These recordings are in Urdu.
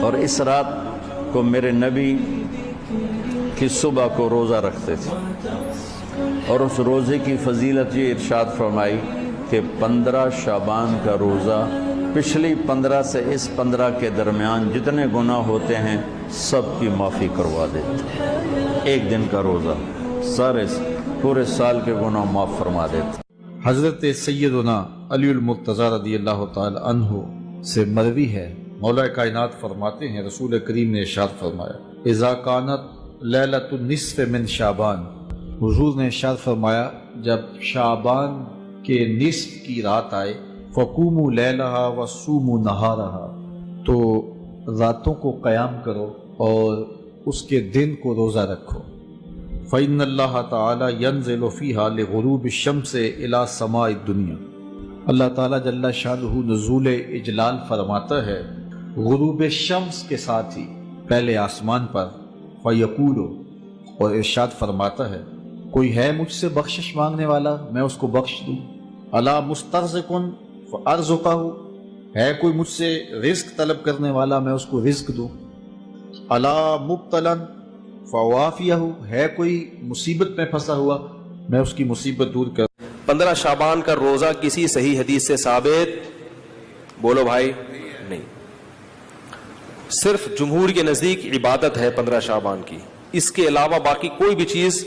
اور اس رات کو میرے نبی کی صبح کو روزہ رکھتے تھے، اور اس روزے کی فضیلت یہ ارشاد فرمائی کہ 15 شعبان کا روزہ پچھلی 15 سے اس 15 کے درمیان جتنے گناہ ہوتے ہیں سب کی معافی کروا دیتے، ایک دن کا روزہ سارے پورے سال کے گناہ معاف فرما دیتے۔ حضرت سیدنا علی المرتضیٰ رضی اللہ تعالی عنہ سے مروی ہے، مولا کائنات فرماتے ہیں رسول کریم نے ارشاد فرمایا اذا کانت لیلۃ النصف من شعبان، حضور نے ارشاد فرمایا جب شعبان کے نصف کی رات آئے فقوموا لیلہا وصوموا نہارہا، تو راتوں کو قیام کرو اور اس کے دن کو روزہ رکھو۔ فإن اللہ تعالی ینزل فیہا لغروب الشمس الی سماء الدنیا، اللہ تعالیٰ جل شانہ نزول اجلال فرماتا ہے غروب شمس کے ساتھ ہی پہلے آسمان پر، فیقول، اور ارشاد فرماتا ہے کوئی ہے مجھ سے بخشش مانگنے والا میں اس کو بخش دوں، الا مسترزق فارزقہ، ہے کوئی مجھ سے رزق طلب کرنے والا میں اس کو رزق دوں، الا مبتلا فوافیہ، ہے کوئی مصیبت میں پھنسا ہوا میں اس کی مصیبت دور کر۔ 15 شعبان کا روزہ کسی صحیح حدیث سے ثابت بولو بھائی نہیں، صرف جمہور کے نزدیک عبادت ہے 15 شعبان کی، اس کے علاوہ باقی کوئی بھی چیز،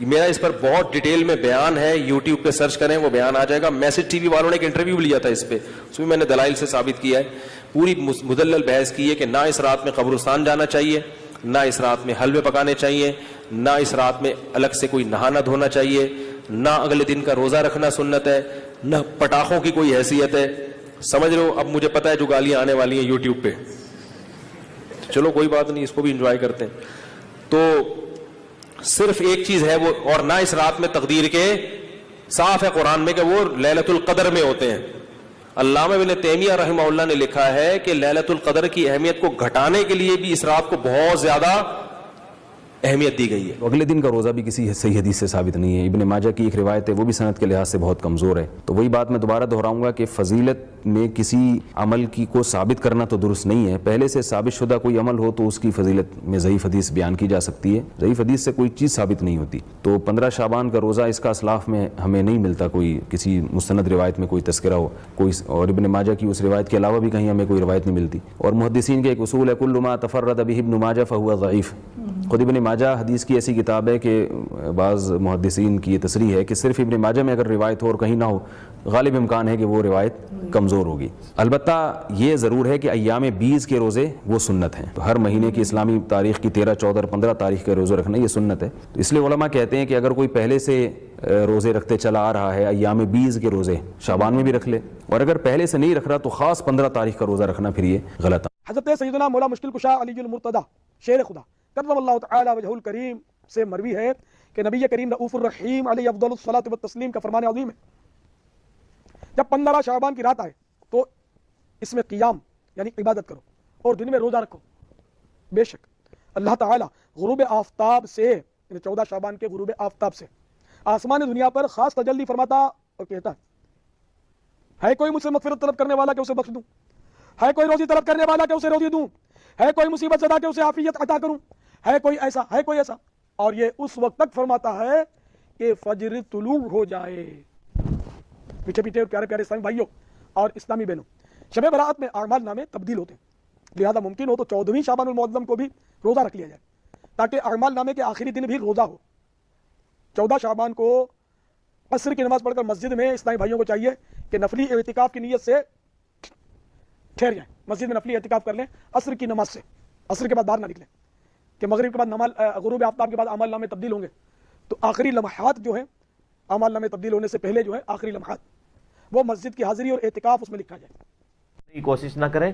میرا اس پر بہت ڈیٹیل میں بیان ہے، یوٹیوب پہ سرچ کریں وہ بیان آ جائے گا۔ میسج ٹی وی والوں نے ایک انٹرویو لیا تھا اس پہ، اس میں نے دلائل سے ثابت کیا ہے، پوری مدلل بحث کی ہے کہ نہ اس رات میں قبرستان جانا چاہیے، نہ اس رات میں حلوے پکانے چاہیے، نہ اس رات میں الگ سے کوئی نہانا دھونا چاہیے، نہ اگلے دن کا روزہ رکھنا سنت ہے، نہ پٹاخوں کی کوئی حیثیت ہے۔ سمجھ رہے ہو؟ اب مجھے پتا ہے جو گالیاں آنے والی ہیں یوٹیوب پہ، چلو کوئی بات نہیں، اس کو بھی انجوائے کرتے ہیں۔ تو صرف ایک چیز ہے وہ، اور نہ اس رات میں تقدیر کے، صاف ہے قرآن میں کہ وہ لیلۃ القدر میں ہوتے ہیں۔ علامہ ابن تیمیہ رحمہ اللہ نے لکھا ہے کہ لیلۃ القدر کی اہمیت کو گھٹانے کے لیے بھی اس رات کو بہت زیادہ اہمیت دی گئی ہے۔ اگلے دن کا روزہ بھی کسی صحیح حدیث سے ثابت نہیں ہے، ابن ماجہ کی ایک روایت ہے وہ بھی سند کے لحاظ سے بہت کمزور ہے۔ تو وہی بات میں دوبارہ دہراؤں گا کہ فضیلت میں کسی عمل کی کو ثابت کرنا تو درست نہیں ہے، پہلے سے ثابت شدہ کوئی عمل ہو تو اس کی فضیلت میں ضعیف حدیث بیان کی جا سکتی ہے، ضعیف حدیث سے کوئی چیز ثابت نہیں ہوتی۔ تو 15 شعبان کا روزہ اس کا اسلاف میں ہمیں نہیں ملتا، کوئی کسی مستند روایت میں کوئی تذکرہ ہو کوئی، اور ابن ماجہ کی اس روایت کے علاوہ بھی کہیں ہمیں کوئی روایت نہیں ملتی۔ اور محدثین کے ایک اصول ہے کل ما تفرد به ابن ماجہ فهو ضعیف، خود ابن ماجہ حدیث کی ایسی کتاب ہے کہ بعض محدثین کی یہ تصریح ہے کہ صرف ابن ماجہ میں اگر روایت ہو اور کہیں نہ ہو، غالب امکان ہے کہ وہ روایت کمزور ہوگی۔ البتہ یہ ضرور ہے کہ ایام 20 کے روزے وہ سنت ہیں، تو ہر مہینے کی اسلامی تاریخ کی 13، 14 اور 15 تاریخ کے روزے رکھنا یہ سنت ہے۔ تو اس لیے علماء کہتے ہیں کہ اگر کوئی پہلے سے روزے رکھتے چلا آ رہا ہے، ایام 20 کے روزے شعبان میں بھی رکھ لے، اور اگر پہلے سے نہیں رکھ رہا تو خاص 15 تاریخ کا روزہ رکھنا پھر یہ غلط ہے۔ حضرت سیدنا مولا مشکل کشا علی المرتضیٰ شیر خدا کرم اللہ تعالی وجہ الکریم سے مروی ہے کہ نبی کریم رؤوف الرحیم علیہ افضل الصلاۃ والتسلیم کا فرمان عظیم ہے، جب 15 شعبان کی رات آئے تو اس میں قیام یعنی عبادت کرو اور دن میں روزہ رکھو، بے شک اللہ تعالی غروب آفتاب سے یعنی 14 شعبان کے غروب آفتاب سے آسمان دنیا پر خاص تجلی فرماتا اور کہتا ہے کوئی مجھ سے مغفرت طلب کرنے والا کہ اسے بخش دوں، ہے کوئی روزی طلب کرنے والا کہ اسے روزی دوں، ہے کوئی مصیبت زدہ کہ اسے عافیت عطا کروں، ہے کوئی ایسا، ہے کوئی ایسا، اور یہ اس وقت تک فرماتا ہے کہ فجر طلوع ہو جائے۔ میٹھے میٹھے اور پیارے پیارے اسلامی بھائیوں اور اسلامی بہنوں، شب برات میں اعمال نامے تبدیل ہوتے ہیں، لہذا ممکن ہو تو 14ویں شعبان المعظم کو بھی روزہ رکھ لیا جائے تاکہ اعمال نامے کے آخری دن بھی روزہ ہو۔ 14 شعبان کو عصر کی نماز پڑھ کر مسجد میں اسلامی بھائیوں کو چاہیے کہ نفلی اعتکاف کی نیت سے ٹھہر جائیں، مسجد میں نفلی اعتکاف کر لیں عصر کی نماز سے، عصر کے بعد باہر نہ نکلیں کہ مغرب کے بعد غروب آفتاب کے بعد اعمال نامے تبدیل ہوں گے، تو آخری لمحات جو ہیں اعمال نامے تبدیل ہونے سے پہلے جو ہے آخری لمحات وہ مسجد کی حاضری اور اعتکاف اس میں لکھا جائے۔ کوشش نہ کریں۔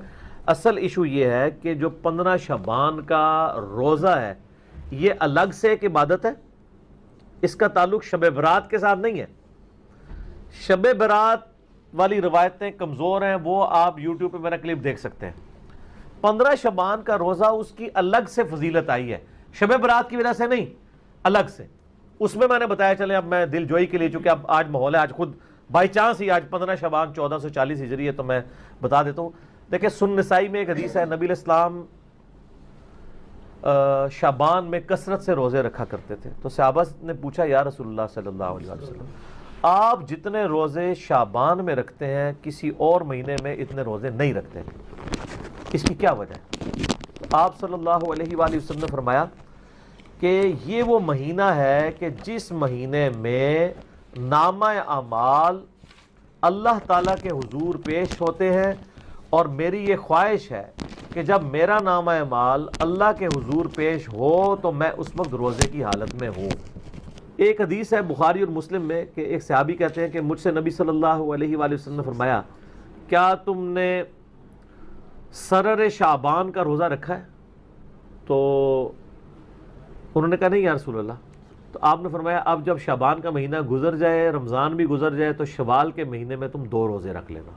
اصل ایشو یہ ہے کہ جو 15 شعبان کا روزہ ہے یہ الگ سے ایک عبادت ہے، اس کا تعلق شب برات کے ساتھ نہیں ہے۔ شب برات والی روایتیں کمزور ہیں، وہ آپ یوٹیوب پہ میرا کلپ دیکھ سکتے ہیں۔ 15 شعبان کا روزہ اس کی الگ سے فضیلت آئی ہے، شب برات کی وجہ سے نہیں، الگ سے۔ اس میں نے بتایا، چلیں اب میں دل جوئی کے لیے، چونکہ اب آج ماحول ہے، آج خود بائی چانس ہی آج 15 شعبان 1440 ہجری ہے، تو میں بتا دیتا ہوں۔ دیکھیں سنن نسائی میں ایک حدیث ہے، نبی علیہ السلام شعبان میں کثرت سے روزے رکھا کرتے تھے. تو صحابہ نے پوچھا یا رسول اللہ صلی اللہ علیہ وسلم آپ جتنے روزے شعبان میں رکھتے ہیں کسی اور مہینے میں اتنے روزے نہیں رکھتے، اس کی کیا وجہ ہے؟ آپ صلی اللہ علیہ وآلہ وسلم نے فرمایا کہ یہ وہ مہینہ ہے کہ جس مہینے میں نامہ اعمال اللہ تعالیٰ کے حضور پیش ہوتے ہیں، اور میری یہ خواہش ہے کہ جب میرا نامہ اعمال اللہ کے حضور پیش ہو تو میں اس وقت روزے کی حالت میں ہوں. ایک حدیث ہے بخاری اور مسلم میں کہ ایک صحابی کہتے ہیں کہ مجھ سے نبی صلی اللہ علیہ وآلہ وسلم نے فرمایا کیا تم نے سرر شعبان کا روزہ رکھا ہے؟ تو انہوں نے کہا نہیں یا رسول اللہ. تو آپ نے فرمایا اب جب شعبان کا مہینہ گزر جائے، رمضان بھی گزر جائے، تو شوال کے مہینے میں تم 2 روزے رکھ لینا.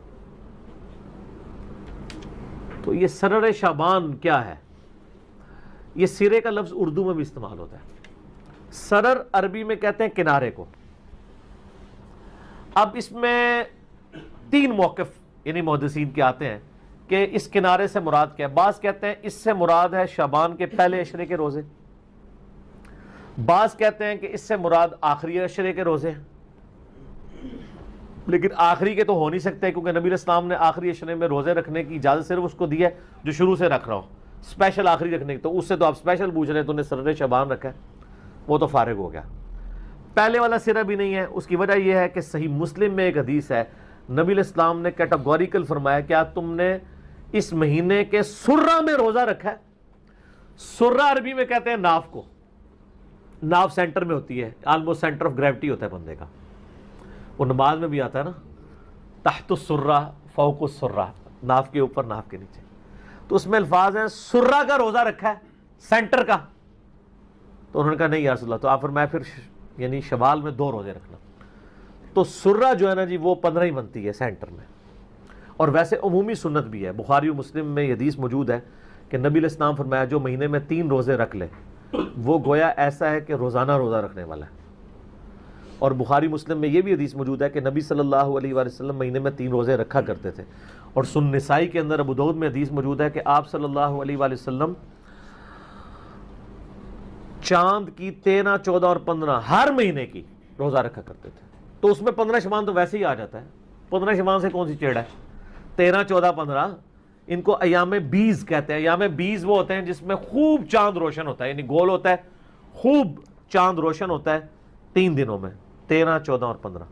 تو یہ سرر شعبان کیا ہے؟ یہ سرے کا لفظ اردو میں بھی استعمال ہوتا ہے. سرر عربی میں کہتے ہیں کنارے کو. اب اس میں 3 موقف یعنی محدثین کے آتے ہیں کہ اس کنارے سے مراد کیا ہے. بعض کہتے ہیں اس سے مراد ہے شعبان کے پہلے عشرے کے روزے، بعض کہتے ہیں کہ اس سے مراد آخری عشرے کے روزے ہیں. لیکن آخری کے تو ہو نہیں سکتے کیونکہ نبی علیہ السلام نے آخری عشرے میں روزے رکھنے کی اجازت صرف اس کو دی ہے جو شروع سے رکھ رہا ہو. اسپیشل آخری رکھنے کی تو اس سے تو آپ اسپیشل پوچھ رہے ہیں تو انہیں سرر شعبان رکھا ہے، وہ تو فارغ ہو گیا. پہلے والا سرہ بھی نہیں ہے. اس کی وجہ یہ ہے کہ صحیح مسلم میں ایک حدیث ہے نبی علیہ السلام نے کیٹاگوریکل فرمایا کیا تم نے اس مہینے کے سرہ میں روزہ رکھا ہے؟ سرہ عربی میں کہتے ہیں ناف کو. ناف سینٹر میں ہوتی ہے، آلموسٹ سینٹر آف گریوٹی ہوتا ہے بندے کا. وہ نماز میں بھی آتا ہے نا، تحت السرہ فوق السرہ، ناف کے اوپر ناف کے نیچے. تو اس میں الفاظ ہیں سرہ کا روزہ رکھا ہے سینٹر کا. تو انہوں نے کہا نہیں یا رسول اللہ. تو آپ فرمایا پھر یعنی شوال میں 2 روزے رکھنا. تو سرہ جو ہے نا جی وہ 15 ہی بنتی ہے سینٹر میں. اور ویسے عمومی سنت بھی ہے، بخاری و مسلم میں یہ حدیث موجود ہے کہ نبی علیہ السلام فرمایا جو مہینے میں 3 روزے رکھ لے وہ گویا ایسا ہے کہ روزانہ روزہ رکھنے والا ہے. اور بخاری مسلم میں یہ بھی حدیث موجود ہے کہ نبی صلی اللہ علیہ وآلہ وسلم مہینے میں 3 روزے رکھا کرتے تھے. اور سنن نسائی کے اندر ابو داؤد میں حدیث موجود ہے کہ آپ صلی اللہ علیہ وآلہ وسلم چاند کی 13، 14 اور 15 ہر مہینے کی روزہ رکھا کرتے تھے. تو اس میں 15 شعبان تو ویسے ہی آ جاتا ہے. 15 شعبان سے کون سی چیڑ ہے؟ 13، 14، 15 ان کو ایام بیز کہتے ہیں. ایام بیز وہ ہوتے ہیں جس میں خوب چاند روشن ہوتا ہے، یعنی گول ہوتا ہے، خوب چاند روشن ہوتا ہے 3 دنوں میں، 13، 14 اور 15.